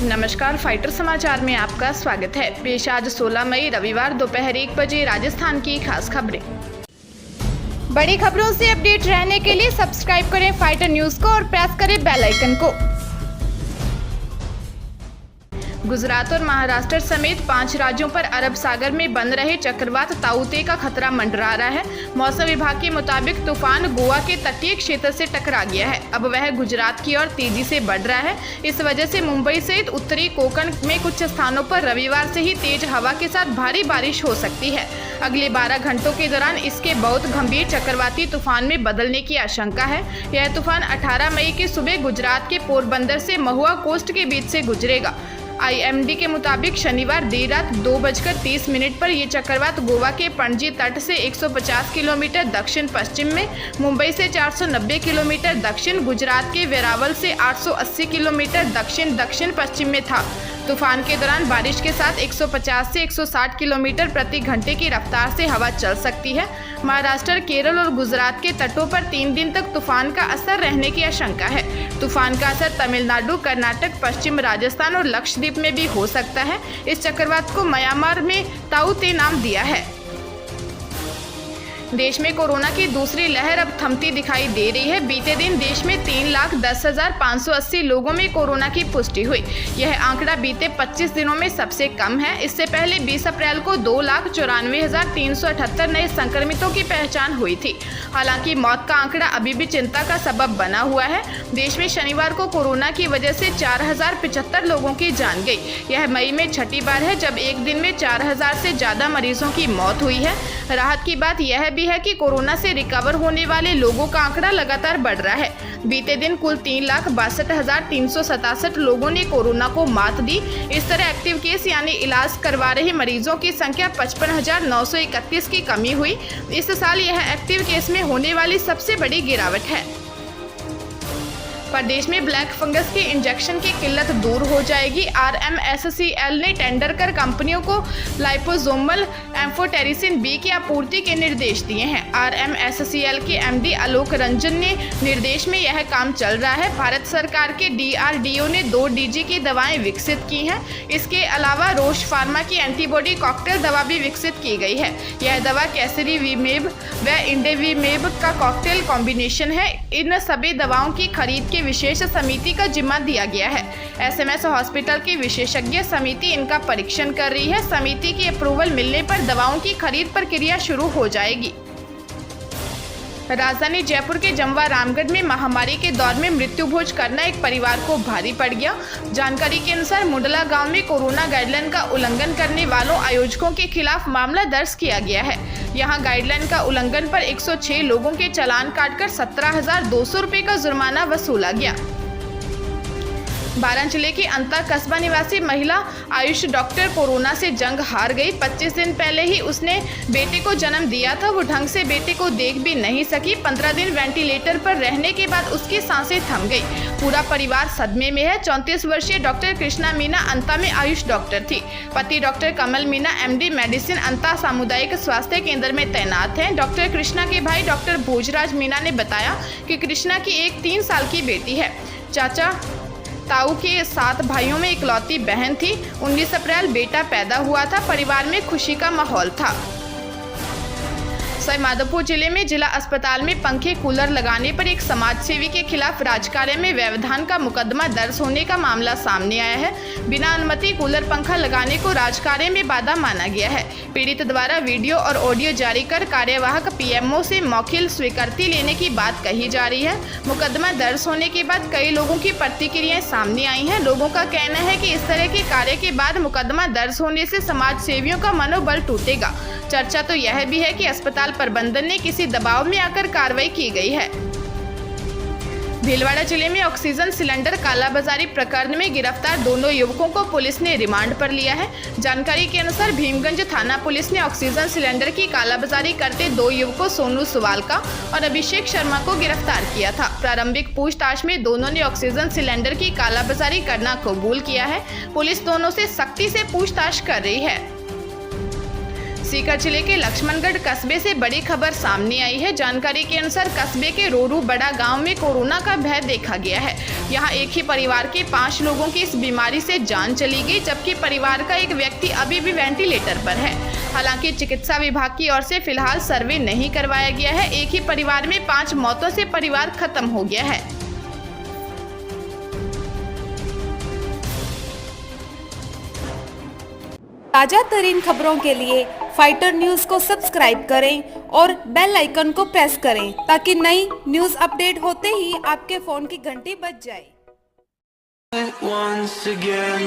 नमस्कार, फाइटर समाचार में आपका स्वागत है। पेश आज 16 मई रविवार दोपहर 1 बजे राजस्थान की खास खबरें। बड़ी खबरों से अपडेट रहने के लिए सब्सक्राइब करें फाइटर न्यूज को और प्रेस करें बेल आइकन को। गुजरात और महाराष्ट्र समेत 5 राज्यों पर अरब सागर में बन रहे चक्रवात ताऊते का खतरा मंडरा रहा है। मौसम विभाग के मुताबिक तूफान गोवा के तटीय क्षेत्र से टकरा गया है। अब वह गुजरात की ओर तेजी से बढ़ रहा है। इस वजह से मुंबई सहित उत्तरी कोंकण में कुछ स्थानों पर रविवार से ही तेज हवा के साथ भारी बारिश हो सकती है। अगले 12 घंटों के दौरान इसके बहुत गंभीर चक्रवाती तूफान में बदलने की आशंका है। यह तूफान 18 मई की सुबह गुजरात के पोरबंदर से महुआ कोस्ट के बीच से गुजरेगा। IMD के मुताबिक शनिवार देर रात 2:30 पर यह चक्रवात गोवा के पणजी तट से 150 किलोमीटर दक्षिण पश्चिम में, मुंबई से 490 किलोमीटर दक्षिण, गुजरात के वेरावल से 880 किलोमीटर दक्षिण दक्षिण पश्चिम में था। तूफान के दौरान बारिश के साथ 150 से 160 किलोमीटर प्रति घंटे की रफ्तार से हवा चल सकती है। महाराष्ट्र, केरल और गुजरात के तटों पर 3 दिन तक तूफान का असर रहने की आशंका है। तूफान का असर तमिलनाडु, कर्नाटक, पश्चिम राजस्थान और लक्षद्वीप में भी हो सकता है। इस चक्रवात को म्यांमार में ताऊते नाम दिया है। देश में कोरोना की दूसरी लहर अब थमती दिखाई दे रही है। बीते दिन देश में 3,10,580 लोगों में कोरोना की पुष्टि हुई। यह आंकड़ा बीते 25 दिनों में सबसे कम है। इससे पहले 20 अप्रैल को 2,94,378 नए संक्रमितों की पहचान हुई थी। हालांकि मौत का आंकड़ा अभी भी चिंता का सबब बना हुआ है। देश में शनिवार को कोरोना की वजह से 4,075 लोगों की जान गई। यह मई में छठी बार है जब एक दिन में 4,000 से ज्यादा मरीजों की मौत हुई है। राहत की बात यह भी है कि कोरोना से रिकवर होने वाले लोगों का आंकड़ा लगातार बढ़ रहा है। बीते दिन कुल 3,62,367 लोगों ने कोरोना को मात दी। इस तरह एक्टिव केस यानी इलाज करवा रहे मरीजों की संख्या 55,931 की कमी हुई। इस साल यह एक्टिव केस में होने वाली सबसे बड़ी गिरावट है। प्रदेश में ब्लैक फंगस के इंजेक्शन की किल्लत दूर हो जाएगी। RMSCL ने टेंडर कर कंपनियों को लाइपोसोमल एम्फोटेरिसिन B की आपूर्ति के निर्देश दिए हैं। RMSCL के MD आलोक रंजन ने निर्देश में यह काम चल रहा है। भारत सरकार के DRDO ने 2 DG की दवाएं विकसित की हैं। इसके अलावा रोश फार्मा की एंटीबॉडी कॉकटेल दवा भी विकसित की गई है। यह दवा कैसरीवीमेब व इंडेवीमेब का कॉकटेल कॉम्बिनेशन है। इन सभी दवाओं की खरीद के विशेष समिति का जिम्मा दिया गया है। SMS हॉस्पिटल की विशेषज्ञ समिति इनका परीक्षण कर रही है। समिति की अप्रूवल मिलने पर दवाओं की खरीद प्रक्रिया शुरू हो जाएगी। राजधानी जयपुर के जमवा रामगढ़ में महामारी के दौर में मृत्यु भोज करना एक परिवार को भारी पड़ गया। जानकारी के अनुसार मुंडला गांव में कोरोना गाइडलाइन का उल्लंघन करने वालों आयोजकों के खिलाफ मामला दर्ज किया गया है। यहां गाइडलाइन का उल्लंघन पर 106 लोगों के चालान काटकर 17,200 रुपये का जुर्माना वसूला गया। बारां जिले के अंता कस्बा निवासी महिला आयुष डॉक्टर कोरोना से जंग हार गई। 25 दिन पहले ही उसने बेटे को जन्म दिया था। वो ढंग से बेटे को देख भी नहीं सकी। 15 दिन वेंटिलेटर पर रहने के बाद उसकी सांसें थम गई। पूरा परिवार सदमे में है। 34 वर्षीय डॉक्टर कृष्णा मीना अंता में आयुष डॉक्टर थी। पति डॉक्टर कमल मीना MD मेडिसिन अंता सामुदायिक स्वास्थ्य केंद्र में तैनात हैं। डॉक्टर कृष्णा के भाई डॉक्टर भोजराज मीना ने बताया कि कृष्णा की एक 3 साल की बेटी है। चाचा ताऊ के 7 भाइयों में इकलौती बहन थी। 19 अप्रैल बेटा पैदा हुआ था। परिवार में खुशी का माहौल था। सवाईमाधोपुर जिले में जिला अस्पताल में पंखे कूलर लगाने पर एक समाजसेवी के खिलाफ राजकार्य में व्यवधान का मुकदमा दर्ज होने का मामला सामने आया है। बिना अनुमति कूलर पंखा लगाने को राजकार्य में बाधा माना गया है। पीड़ित द्वारा वीडियो और ऑडियो जारी कर कार्यवाहक PMO से मौखिक स्वीकृति लेने की बात कही जा रही है। मुकदमा दर्ज होने के बाद कई लोगों की प्रतिक्रियाएं सामने आई हैं। लोगों का कहना है कि इस तरह के कार्य के बाद मुकदमा दर्ज होने से समाज सेवियों का मनोबल टूटेगा। चर्चा तो यह भी है कि अस्पताल प्रबंधन ने किसी दबाव में आकर कार्रवाई की गई है। भीलवाड़ा जिले में ऑक्सीजन सिलेंडर कालाबाजारी प्रकरण में गिरफ्तार दोनों युवकों को पुलिस ने रिमांड पर लिया है। जानकारी के अनुसार भीमगंज थाना पुलिस ने ऑक्सीजन सिलेंडर की कालाबाजारी करते 2 युवकों सोनू सुवालका और अभिषेक शर्मा को गिरफ्तार किया था। प्रारंभिक पूछताछ में दोनों ने ऑक्सीजन सिलेंडर की कालाबाजारी करना कबूल किया है। पुलिस दोनों से सख्ती से पूछताछ कर रही है। सीकर जिले के लक्ष्मणगढ़ कस्बे से बड़ी खबर सामने आई है। जानकारी के अनुसार कस्बे के रोरू बड़ा गांव में कोरोना का भय देखा गया है। यहां एक ही परिवार के 5 लोगों की इस बीमारी से जान चली गई, जबकि परिवार का एक व्यक्ति अभी भी वेंटिलेटर पर है। हालांकि चिकित्सा विभाग की ओर से फिलहाल सर्वे नहीं करवाया गया है। एक ही परिवार में 5 मौतों से परिवार खत्म हो गया है। ताजा तरीन खबरों के लिए फाइटर न्यूज को सब्सक्राइब करें और बेल आइकन को प्रेस करें ताकि नई न्यूज अपडेट होते ही आपके फोन की घंटी बज जाए। Once again